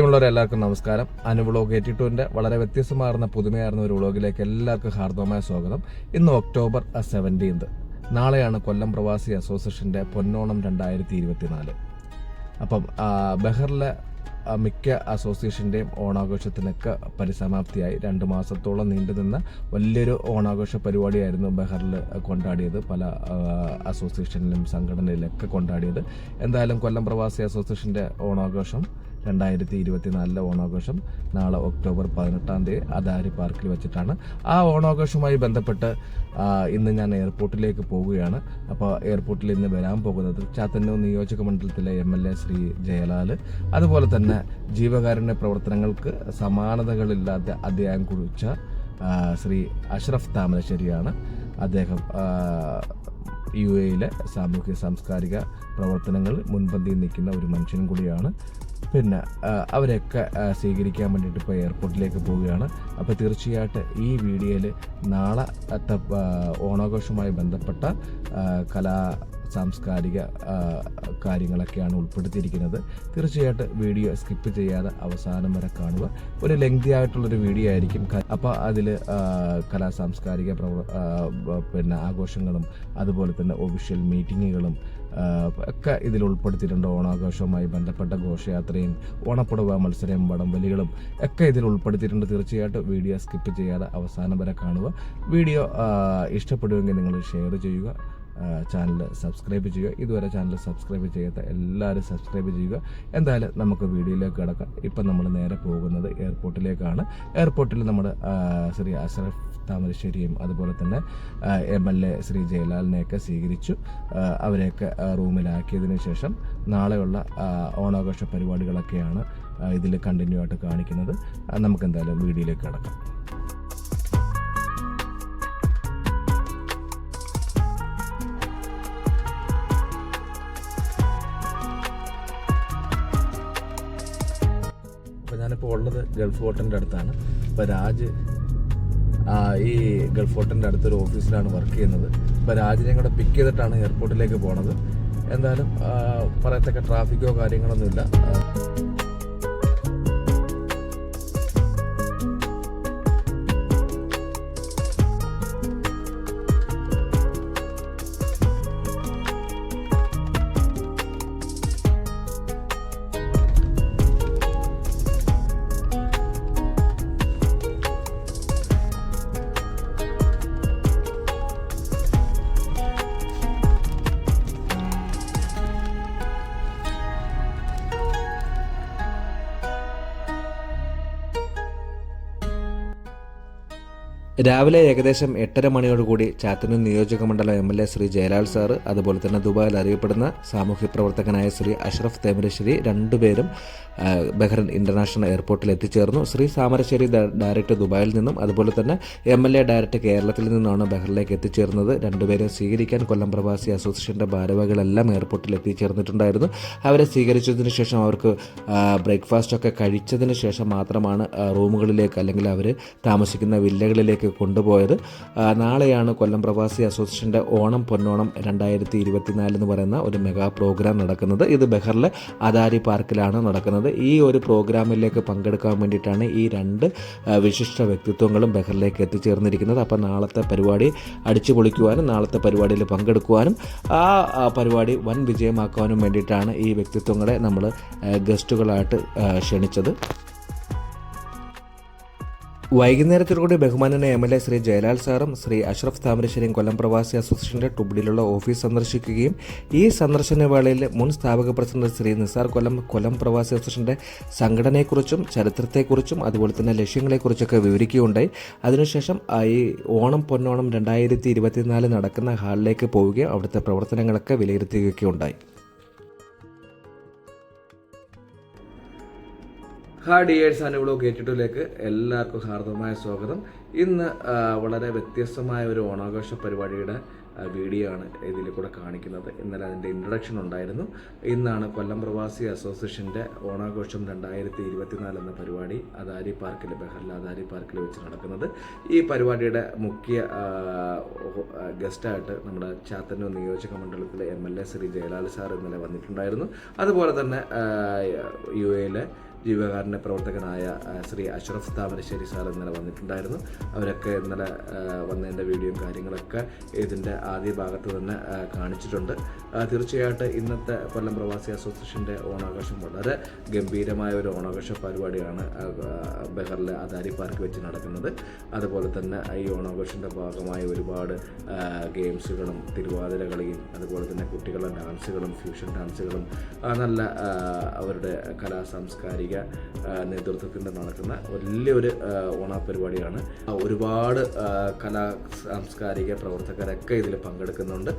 പ്രിയമുള്ളവരെല്ലാവർക്കും നമസ്കാരം. വ്ളോഗ് 82ന്റെ വളരെ വ്യത്യസ്തമാർന്ന പുതുമയാർന്ന ഒരു വ്ളോഗിലേക്ക് എല്ലാവർക്കും ഹാർദവമായ സ്വാഗതം. ഇന്ന് ഒക്ടോബർ 17. നാളെയാണ് കൊല്ലം പ്രവാസി അസോസിയേഷന്റെ പൊന്നോണം 2024. അപ്പം ബഹറിലെ മിക്ക അസോസിയേഷൻ്റെയും ഓണാഘോഷത്തിനൊക്കെ പരിസമാപ്തിയായി 2 മാസത്തോളം നീണ്ടുനിന്ന വലിയൊരു ഓണാഘോഷ പരിപാടിയായിരുന്നു ബഹറിൽ കൊണ്ടാടിയത്. പല അസോസിയേഷനിലും സംഘടനയിലൊക്കെ കൊണ്ടാടിയത്. എന്തായാലും കൊല്ലം പ്രവാസി അസോസിയേഷൻ്റെ ഓണാഘോഷം 2024 ഓണാഘോഷം നാളെ ഒക്ടോബർ 18 അദാരി പാർക്കിൽ വെച്ചിട്ടാണ്. ആ ഓണാഘോഷവുമായി ബന്ധപ്പെട്ട് ഇന്ന് ഞാൻ എയർപോർട്ടിലേക്ക് പോവുകയാണ്. അപ്പോൾ എയർപോർട്ടിൽ ഇന്ന് വരാൻ പോകുന്നത് ചാത്തന്നൂർ നിയോജക മണ്ഡലത്തിലെ MLA ശ്രീ ജയലാൽ, അതുപോലെ തന്നെ ജീവകാരുണ്യ പ്രവർത്തനങ്ങൾക്ക് സമാനതകളില്ലാതെ അധ്യായം കുറിച്ച ശ്രീ അഷ്റഫ് താമരശ്ശേരിയാണ്. അദ്ദേഹം UAE സാമൂഹ്യ സാംസ്കാരിക പ്രവർത്തനങ്ങളിൽ മുൻപന്തിയിൽ നിൽക്കുന്ന ഒരു മനുഷ്യനും കൂടിയാണ്. പിന്നെ അവരെയൊക്കെ സ്വീകരിക്കാൻ വേണ്ടിയിട്ട് ഇപ്പോൾ എയർപോർട്ടിലേക്ക് പോവുകയാണ്. അപ്പോൾ തീർച്ചയായിട്ടും ഈ വീഡിയോയിൽ നാളത്തെ ഓണാഘോഷവുമായി ബന്ധപ്പെട്ട സാംസ്കാരിക കാര്യങ്ങളൊക്കെയാണ് ഉൾപ്പെടുത്തിയിരിക്കുന്നത്. തീർച്ചയായിട്ടും വീഡിയോ സ്കിപ്പ് ചെയ്യാതെ അവസാനം വരെ കാണുക. ഒരു ലെങ്തി ആയിട്ടുള്ളൊരു വീഡിയോ ആയിരിക്കും. അപ്പോൾ അതിൽ സാംസ്കാരിക ആഘോഷങ്ങളും അതുപോലെ തന്നെ ഒഫീഷ്യൽ മീറ്റിങ്ങുകളും ഒക്കെ ഇതിൽ ഉൾപ്പെടുത്തിയിട്ടുണ്ട്. ഓണാഘോഷവുമായി ബന്ധപ്പെട്ട ഘോഷയാത്രയും ഓണപ്പുടവ മത്സരവും വടംവലികളും ഒക്കെ ഇതിൽ ഉൾപ്പെടുത്തിയിട്ടുണ്ട്. തീർച്ചയായിട്ടും വീഡിയോ സ്കിപ്പ് ചെയ്യാതെ അവസാനം വരെ കാണുക. വീഡിയോ ഇഷ്ടപ്പെടുമെങ്കിൽ നിങ്ങൾ ഷെയർ ചെയ്യുക, ചാനൽ സബ്സ്ക്രൈബ് ചെയ്യുക. ഇതുവരെ ചാനൽ സബ്സ്ക്രൈബ് ചെയ്യാത്ത എല്ലാവരും സബ്സ്ക്രൈബ് ചെയ്യുക. എന്തായാലും നമുക്ക് വീഡിയോയിലേക്ക് കിടക്കാം. ഇപ്പം നമ്മൾ നേരെ പോകുന്നത് എയർപോർട്ടിലേക്കാണ്. എയർപോർട്ടിൽ നമ്മൾ ശ്രീ അഷ്റഫ് താമരശ്ശേരിയും അതുപോലെ തന്നെ MLA ശ്രീ ജയലാലിനെയൊക്കെ സ്വീകരിച്ചു. അവരെയൊക്കെ റൂമിലാക്കിയതിന് ശേഷം നാളെയുള്ള ഓണാഘോഷ പരിപാടികളൊക്കെയാണ് ഇതിൽ കണ്ടിന്യൂ ആയിട്ട് കാണിക്കുന്നത്. നമുക്ക് എന്തായാലും വീഡിയോയിലേക്ക് കിടക്കാം. ഞാനിപ്പോൾ ഉള്ളത് ഗൾഫ് ഹോട്ടലിൻ്റെ അടുത്താണ്. ഇപ്പോൾ രാജ് ഈ ഗൾഫ് ഹോട്ടലിൻ്റെ അടുത്തൊരു ഓഫീസിലാണ് വർക്ക് ചെയ്യുന്നത്. ഇപ്പോൾ രാജിനെ കൂടെ പിക്ക് ചെയ്തിട്ടാണ് എയർപോർട്ടിലേക്ക് പോണത്. എന്തായാലും പറയത്തക്ക ട്രാഫിക്കോ കാര്യങ്ങളൊന്നുമില്ല. രാവിലെ ഏകദേശം 8:30 മണിയോടുകൂടി ചാത്തന്നൂർ നിയോജക മണ്ഡലം MLA ശ്രീ ജയലാൽ സാറ്, അതുപോലെ തന്നെ ദുബായിൽ അറിയപ്പെടുന്ന സാമൂഹ്യ പ്രവർത്തകനായ ശ്രീ അഷ്റഫ് താമരശ്ശേരി രണ്ടുപേരും ബഹ്റൈൻ ഇന്റർനാഷണൽ എയർപോർട്ടിൽ എത്തിച്ചേർന്നു. ശ്രീ താമരശ്ശേരി ഡയറക്റ്റ് ദുബായിൽ നിന്നും അതുപോലെ തന്നെ MLA ഡയറക്റ്റ് കേരളത്തിൽ നിന്നുമാണ് ബഹ്റിലേക്ക് എത്തിച്ചേർന്നത്. രണ്ടുപേരും സ്വീകരിക്കാൻ കൊല്ലം പ്രവാസി അസോസിയേഷൻ്റെ ഭാരവാഹികളെല്ലാം എയർപോർട്ടിൽ എത്തിച്ചേർന്നിട്ടുണ്ടായിരുന്നു. അവരെ സ്വീകരിച്ചതിന് ശേഷം അവർക്ക് ബ്രേക്ക്ഫാസ്റ്റൊക്കെ കഴിച്ചതിന് ശേഷം മാത്രമാണ് റൂമുകളിലേക്ക് അല്ലെങ്കിൽ അവർ താമസിക്കുന്ന വില്ലകളിലേക്ക് കൊണ്ടുപോയത്. നാളെയാണ് കൊല്ലം പ്രവാസി അസോസിയേഷൻ്റെ ഓണം പൊന്നോണം 2024 എന്ന് പറയുന്ന ഒരു മെഗാ പ്രോഗ്രാം നടക്കുന്നത്. ഇത് ബഹറിലെ അദാരി പാർക്കിലാണ് നടക്കുന്നത്. ഈ ഒരു പ്രോഗ്രാമിലേക്ക് പങ്കെടുക്കാൻ വേണ്ടിയിട്ടാണ് ഈ 2 വിശിഷ്ട വ്യക്തിത്വങ്ങളും ബഹറിലേക്ക് എത്തിച്ചേർന്നിരിക്കുന്നത്. അപ്പോൾ നാളത്തെ പരിപാടി അടിച്ചു പൊളിക്കുവാനും നാളത്തെ പരിപാടിയിൽ പങ്കെടുക്കുവാനും ആ പരിപാടി വൻ വിജയമാക്കാനും വേണ്ടിയിട്ടാണ് ഈ വ്യക്തിത്വങ്ങളെ നമ്മൾ ഗസ്റ്റുകളായിട്ട് ക്ഷണിച്ചത്. വൈകുന്നേരത്തോടുകൂടി ബഹുമാനനായ MLA ശ്രീ ജയലാൽ സാറും ശ്രീ അഷ്റഫ് താമരശ്ശേരിയും കൊല്ലം പ്രവാസി അസോസിയേഷൻ്റെ ടുബ്ലിയിലുള്ള ഓഫീസ് സന്ദർശിക്കുകയും ഈ സന്ദർശന വേളയിൽ മുൻ സ്ഥാപക പ്രസിഡന്റ് ശ്രീ നിസാർ കൊല്ലം പ്രവാസി അസോസിയേഷൻ്റെ സംഘടനയെക്കുറിച്ചും ചരിത്രത്തെക്കുറിച്ചും അതുപോലെ തന്നെ ലക്ഷ്യങ്ങളെക്കുറിച്ചൊക്കെ വിവരിക്കുകയുണ്ടായി. അതിനുശേഷം ഈ ഓണം പൊന്നോണം 2024 നടക്കുന്ന ഹാളിലേക്ക് പോവുകയും അവിടുത്തെ പ്രവർത്തനങ്ങളൊക്കെ വിലയിരുത്തുകയൊക്കെ ഉണ്ടായി. ഹായ് ഡിയേഴ്സ്, വ്ളോഗ് 82ലേക്ക് എല്ലാവർക്കും ഹാർദവമായ സ്വാഗതം. ഇന്ന് വളരെ വ്യത്യസ്തമായ ഒരു ഓണാഘോഷ പരിപാടിയുടെ വീഡിയോ ആണ് ഇതിൽ കൂടെ കാണിക്കുന്നത്. ഇന്നലെ അതിൻ്റെ ഇൻട്രൊഡക്ഷൻ ഉണ്ടായിരുന്നു. ഇന്നാണ് കൊല്ലം പ്രവാസി അസോസിയേഷൻ്റെ ഓണാഘോഷം 2024 എന്ന പരിപാടി അദാരി പാർക്കിൽ ബഹറിലെ അദാരി പാർക്കിൽ വെച്ച് നടക്കുന്നത്. ഈ പരിപാടിയുടെ മുഖ്യ ഗസ്റ്റായിട്ട് നമ്മുടെ ചാത്തന്നൂർ നിയോജക മണ്ഡലത്തിലെ MLA ശ്രീ ജയലാൽ സാർ ഇന്നലെ വന്നിട്ടുണ്ടായിരുന്നു. അതുപോലെ തന്നെ UAE ജീവകാരുണ്യ പ്രവർത്തകനായ ശ്രീ അഷ്റഫ് താമരശ്ശേരി സാർ ഇന്നലെ വന്നിട്ടുണ്ടായിരുന്നു. അവരൊക്കെ ഇന്നലെ വന്നതിൻ്റെ വീഡിയോയും കാര്യങ്ങളൊക്കെ ഇതിൻ്റെ ആദ്യ ഭാഗത്ത് തന്നെ കാണിച്ചിട്ടുണ്ട്. തീർച്ചയായിട്ടും ഇന്നത്തെ കൊല്ലം പ്രവാസി അസോസിയേഷൻ്റെ ഓണാഘോഷം വളരെ ഗംഭീരമായ ഒരു ഓണാഘോഷ പരിപാടിയാണ് ബഹറിലെ അദാരി പാർക്ക് വെച്ച് നടക്കുന്നത്. അതുപോലെ തന്നെ ഈ ഓണാഘോഷത്തിൻ്റെ ഭാഗമായി ഒരുപാട് ഗെയിംസുകളും തിരുവാതിര കളിയും അതുപോലെ തന്നെ കുട്ടികളുടെ ഡാൻസുകളും ഫ്യൂഷൻ ഡാൻസുകളും നല്ല അവരുടെ സാംസ്കാരിക നേതൃത്വത്തിൽ നടക്കുന്ന വലിയൊരു ഓണപരിപാടിയാണ്. ഒരുപാട് സാംസ്കാരിക പ്രവർത്തകരൊക്കെ ഇതിൽ പങ്കെടുക്കുന്നുണ്ട്.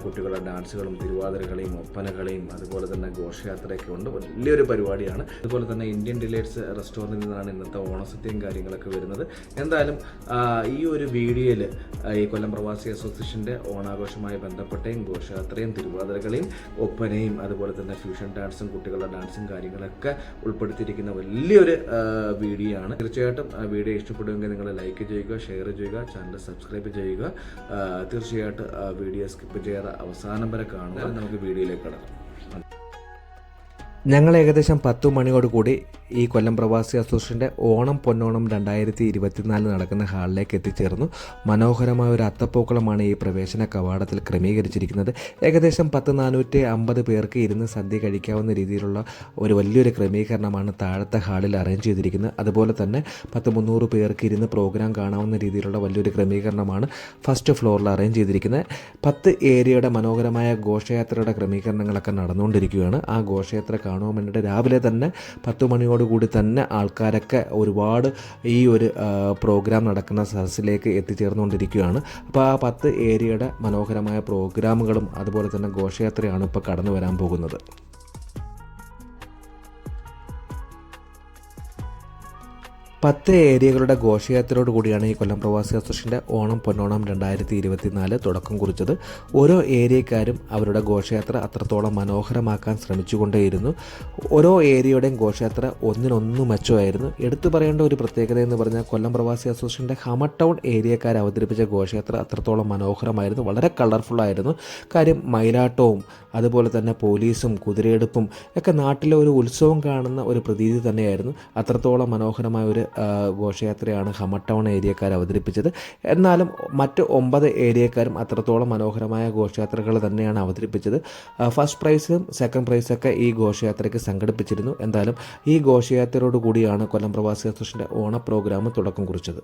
കുട്ടികളുടെ ഡാൻസുകളും തിരുവാതിരകളെയും ഒപ്പനകളെയും അതുപോലെ തന്നെ ഘോഷയാത്രയൊക്കെ ഉണ്ട്. വലിയൊരു പരിപാടിയാണ്. അതുപോലെ തന്നെ ഇന്ത്യൻ ഡിലൈറ്റ്സ് റെസ്റ്റോറൻറ്റിൽ നിന്നാണ് ഇന്നത്തെ ഓണസദ്യയും കാര്യങ്ങളൊക്കെ വരുന്നത്. എന്തായാലും ഈ ഒരു വീഡിയോയിൽ ഈ കൊല്ലം പ്രവാസി അസോസിയേഷൻ്റെ ഓണാഘോഷവുമായി ബന്ധപ്പെട്ടയും ഘോഷയാത്രയും തിരുവാതിരകളെയും ഒപ്പനയും അതുപോലെ തന്നെ ഫ്യൂഷൻ ഡാൻസും കുട്ടികളുടെ ഡാൻസും കാര്യങ്ങളൊക്കെ ഉൾപ്പെടുത്തിയിരിക്കുന്ന വലിയൊരു വീഡിയോ ആണ്. തീർച്ചയായിട്ടും വീഡിയോ ഇഷ്ടപ്പെടുമെങ്കിൽ നിങ്ങൾ ലൈക്ക് ചെയ്യുക, ഷെയർ ചെയ്യുക, ചാനൽ സബ്സ്ക്രൈബ് ചെയ്യുക. തീർച്ചയായിട്ടും വീഡിയോ സ്കിപ്പ് ചെയ്യാതെ അവസാനം വരെ കാണുക. നമുക്ക് വീഡിയോയിലേക്ക് കടക്കാം. ഞങ്ങൾ ഏകദേശം 10 മണിയോടുകൂടി ഈ കൊല്ലം പ്രവാസി അസോസിയേഷൻ്റെ ഓണം പൊന്നോണം 2024 നടക്കുന്ന ഹാളിലേക്ക് എത്തിച്ചേർന്നു. മനോഹരമായ ഒരു അത്തപ്പൂക്കളമാണ് ഈ പ്രവേശന കവാടത്തിൽ ക്രമീകരിച്ചിരിക്കുന്നത്. ഏകദേശം 450 പേർക്ക് ഇരുന്ന് സദ്യ കഴിക്കാവുന്ന രീതിയിലുള്ള ഒരു വലിയൊരു ക്രമീകരണമാണ് താഴത്തെ ഹാളിൽ അറേഞ്ച് ചെയ്തിരിക്കുന്നത്. അതുപോലെ തന്നെ 300 പേർക്ക് ഇരുന്ന് പ്രോഗ്രാം കാണാവുന്ന രീതിയിലുള്ള വലിയൊരു ക്രമീകരണമാണ് ഫസ്റ്റ് ഫ്ലോറിൽ അറേഞ്ച് ചെയ്തിരിക്കുന്നത്. 10 ഏരിയയുടെ മനോഹരമായ ഘോഷയാത്രയുടെ ക്രമീകരണങ്ങളൊക്കെ നടന്നുകൊണ്ടിരിക്കുകയാണ്. ആ ഘോഷയാത്ര കാണുവാൻ വേണ്ടിയിട്ട് രാവിലെ തന്നെ 10 മണിയോടുകൂടി തന്നെ ആൾക്കാരൊക്കെ ഒരുപാട് ഈ ഒരു പ്രോഗ്രാം നടക്കുന്ന സദസ്സിലേക്ക് എത്തിച്ചേർന്നുകൊണ്ടിരിക്കുകയാണ്. അപ്പോൾ ആ 10 ഏരിയയുടെ മനോഹരമായ പ്രോഗ്രാമുകളും അതുപോലെ തന്നെ ഘോഷയാത്രയാണ് ഇപ്പോൾ കടന്നു വരാൻ പോകുന്നത്. 10 ഏരിയകളുടെ ഘോഷയാത്രയോട് കൂടിയാണ് ഈ കൊല്ലം പ്രവാസി അസോസിയേഷൻ്റെ ഓണം പൊന്നോണം 2024 തുടക്കം കുറിച്ചത്. ഓരോ ഏരിയക്കാരും അവരുടെ ഘോഷയാത്ര അത്രത്തോളം മനോഹരമാക്കാൻ ശ്രമിച്ചുകൊണ്ടേയിരുന്നു. ഓരോ ഏരിയയുടെയും ഘോഷയാത്ര ഒന്നിനൊന്നു മെച്ചമായിരുന്നു. എടുത്തു പറയേണ്ട ഒരു പ്രത്യേകത എന്ന് പറഞ്ഞാൽ കൊല്ലം പ്രവാസി അസോസിയേഷൻ്റെ ഹമർ ടൗൺ ഏരിയക്കാർ അവതരിപ്പിച്ച ഘോഷയാത്ര അത്രത്തോളം മനോഹരമായിരുന്നു, വളരെ കളർഫുള്ളായിരുന്നു. കാര്യം മയിലാട്ടവും അതുപോലെ തന്നെ പോലീസും കുതിരയെടുപ്പും ഒക്കെ നാട്ടിലെ ഒരു ഉത്സവം കാണുന്ന ഒരു പ്രതീതി തന്നെയായിരുന്നു. അത്രത്തോളം മനോഹരമായ ഒരു ഘോഷയാത്രയാണ് ഹമർ ടൗൺ ഏരിയക്കാർ അവതരിപ്പിച്ചത്. എന്നാലും മറ്റ് 9 ഏരിയക്കാരും അത്രത്തോളം മനോഹരമായ ഘോഷയാത്രകൾ തന്നെയാണ് അവതരിപ്പിച്ചത്. ഫസ്റ്റ് പ്രൈസും സെക്കൻഡ് പ്രൈസൊക്കെ ഈ ഘോഷയാത്രയ്ക്ക് സംഘടിപ്പിച്ചിരുന്നു. എന്തായാലും ഈ ഘോഷയാത്രയോട് കൂടിയാണ് കൊല്ലം പ്രവാസി അസോസിയേഷൻ്റെ ഓണ പ്രോഗ്രാം തുടക്കം കുറിച്ചത്.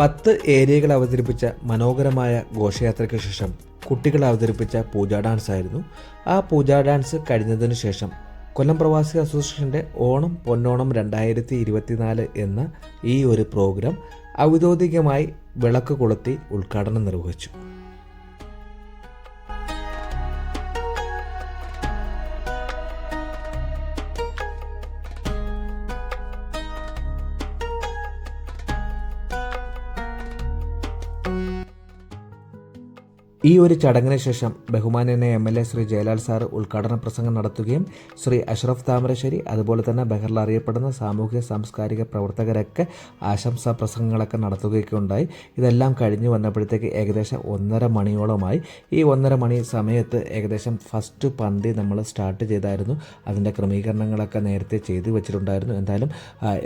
പത്ത് ഏരിയകൾ അവതരിപ്പിച്ച മനോഹരമായ ഘോഷയാത്രയ്ക്ക് ശേഷം കുട്ടികൾ അവതരിപ്പിച്ച പൂജാ ഡാൻസ് ആയിരുന്നു. ആ പൂജാ ഡാൻസ് കഴിഞ്ഞതിന് ശേഷം കൊല്ലം പ്രവാസി അസോസിയേഷൻ്റെ ഓണം പൊന്നോണം 2024 എന്ന ഈ ഒരു പ്രോഗ്രാം ഔദ്യോഗികമായി വിളക്ക് കൊളുത്തി ഉദ്ഘാടനം നിർവഹിച്ചു. ഈ ഒരു ചടങ്ങിന് ശേഷം ബഹുമാന്യനായ MLA ശ്രീ ജയലാൽ സാർ ഉദ്ഘാടന പ്രസംഗം നടത്തുകയും ശ്രീ അഷ്റഫ് താമരശ്ശേരി അതുപോലെ തന്നെ ബഹറിൽ അറിയപ്പെടുന്ന സാമൂഹ്യ സാംസ്കാരിക പ്രവർത്തകരൊക്കെ ആശംസാ പ്രസംഗങ്ങളൊക്കെ നടത്തുകയൊക്കെ ഉണ്ടായി. ഇതെല്ലാം കഴിഞ്ഞ് വന്നപ്പോഴത്തേക്ക് ഏകദേശം 1:30 മണിയോളമായി. ഈ 1:30 മണി സമയത്ത് ഏകദേശം ഫസ്റ്റ് പന്തി നമ്മൾ സ്റ്റാർട്ട് ചെയ്തായിരുന്നു. അതിൻ്റെ ക്രമീകരണങ്ങളൊക്കെ നേരത്തെ ചെയ്തു വെച്ചിട്ടുണ്ടായിരുന്നു. എന്തായാലും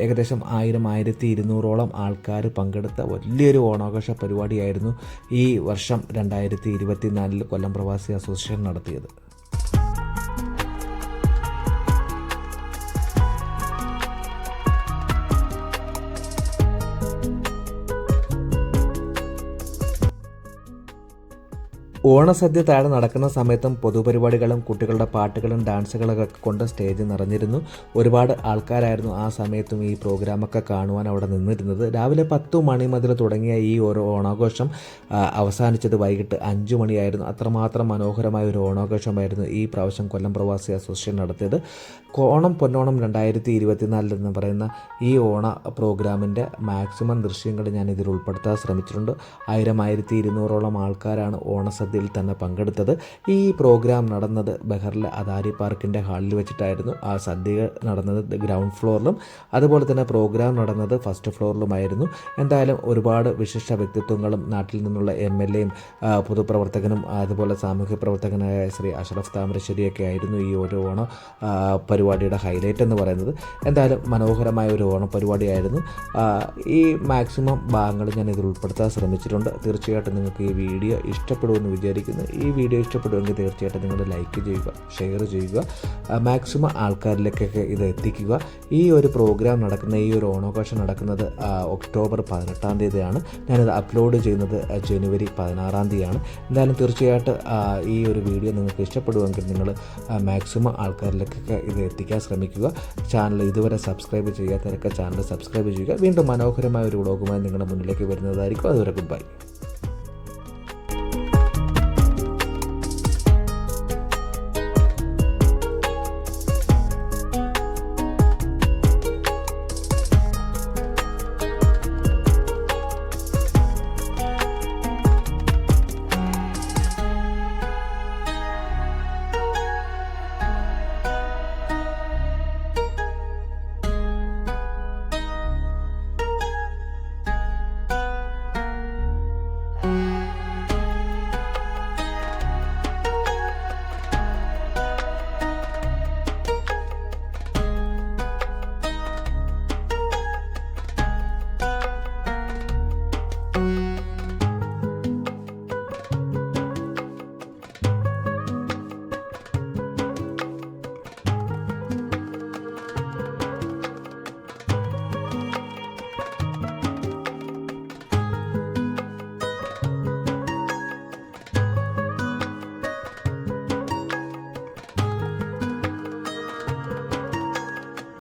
ഏകദേശം 1000-1200ഓളം ആൾക്കാർ പങ്കെടുത്ത വലിയൊരു ഓണാഘോഷ പരിപാടിയായിരുന്നു ഈ വർഷം 2024 കൊല്ലം പ്രവാസി അസോസിയേഷൻ നടത്തിയത്. ഓണസദ്യ താഴെ നടക്കുന്ന സമയത്തും പൊതുപരിപാടികളും കുട്ടികളുടെ പാട്ടുകളും ഡാൻസുകളൊക്കെ കൊണ്ട് സ്റ്റേജ് നിറഞ്ഞിരുന്നു. ഒരുപാട് ആൾക്കാരായിരുന്നു ആ സമയത്തും ഈ പ്രോഗ്രാമൊക്കെ കാണുവാൻ അവിടെ നിന്നിരുന്നത്. രാവിലെ 10 മണി മുതൽ തുടങ്ങിയ ഈ ഒരു ഓണാഘോഷം അവസാനിച്ചത് വൈകിട്ട് 5 മണിയായിരുന്നു. അത്രമാത്രം മനോഹരമായ ഒരു ഓണാഘോഷമായിരുന്നു ഈ പ്രാവശ്യം കൊല്ലം പ്രവാസി അസോസിയേഷൻ നടത്തിയത്. ഓണം പൊന്നോണം 2024 എന്ന് പറയുന്ന ഈ ഓണ പ്രോഗ്രാമിൻ്റെ മാക്സിമം ദൃശ്യങ്ങൾ ഞാൻ ഇതിൽ ഉൾപ്പെടുത്താൻ ശ്രമിച്ചിട്ടുണ്ട്. 1000-1200ഓളം ആൾക്കാരാണ് ഓണസദ്യയിൽ തന്നെ പങ്കെടുത്തത്. ഈ പ്രോഗ്രാം നടന്നത് ബഹറിലെ അദാരി പാർക്കിൻ്റെ ഹാളിൽ വെച്ചിട്ടായിരുന്നു. ആ സദ്യ നടന്നത് ഗ്രൗണ്ട് ഫ്ലോറിലും അതുപോലെ തന്നെ പ്രോഗ്രാം നടന്നത് ഫസ്റ്റ് ഫ്ലോറിലുമായിരുന്നു. എന്തായാലും ഒരുപാട് വിശിഷ്ട വ്യക്തിത്വങ്ങളും നാട്ടിൽ നിന്നുള്ള MLAയും പൊതുപ്രവർത്തകനും അതുപോലെ സാമൂഹ്യ പ്രവർത്തകനായ ശ്രീ അഷ്റഫ് താമരശ്ശേരിയൊക്കെ ആയിരുന്നു ഈ ഒരു ഓണ പരിപാടിയുടെ ഹൈലൈറ്റ് എന്ന് പറയുന്നത്. എന്തായാലും മനോഹരമായ ഒരു ഓണപരിപാടിയായിരുന്നു. ഈ മാക്സിമം ഭാഗങ്ങൾ ഞാൻ ഇതിൽ ഉൾപ്പെടുത്താൻ ശ്രമിച്ചിട്ടുണ്ട്. തീർച്ചയായിട്ടും നിങ്ങൾക്ക് ഈ വീഡിയോ ഇഷ്ടപ്പെടുമെന്ന് വിചാരിക്കുന്നു. ഈ വീഡിയോ ഇഷ്ടപ്പെടുമെങ്കിൽ തീർച്ചയായിട്ടും നിങ്ങൾ ലൈക്ക് ചെയ്യുക, ഷെയർ ചെയ്യുക, മാക്സിമം ആൾക്കാരിലേക്കൊക്കെ ഇത് എത്തിക്കുക. ഈ ഒരു പ്രോഗ്രാം നടക്കുന്ന ഈ ഒരു ഓണാഘോഷം നടക്കുന്നത് ഒക്ടോബർ 18-ാം തീയതിയാണ്. ഞാനിത് അപ്ലോഡ് ചെയ്യുന്നത് ജനുവരി 16-ാം തീയതിയാണ്. എന്തായാലും തീർച്ചയായിട്ടും ഈ ഒരു വീഡിയോ നിങ്ങൾക്ക് ഇഷ്ടപ്പെടുമെങ്കിൽ നിങ്ങൾ മാക്സിമം ആൾക്കാരിലേക്കൊക്കെ ഇത് എത്തിക്കാൻ ശ്രമിക്കുക. ചാനൽ ഇതുവരെ സബ്സ്ക്രൈബ് ചെയ്യാത്തവരൊക്കെ ചാനൽ സബ്സ്ക്രൈബ് ചെയ്യുക. വീണ്ടും മനോഹരമായ ഒരു വ്ളോഗുമായി നിങ്ങളുടെ മുന്നിലേക്ക് വരുന്നതായിരിക്കും. അതുവരെ ഗുഡ് ബൈ.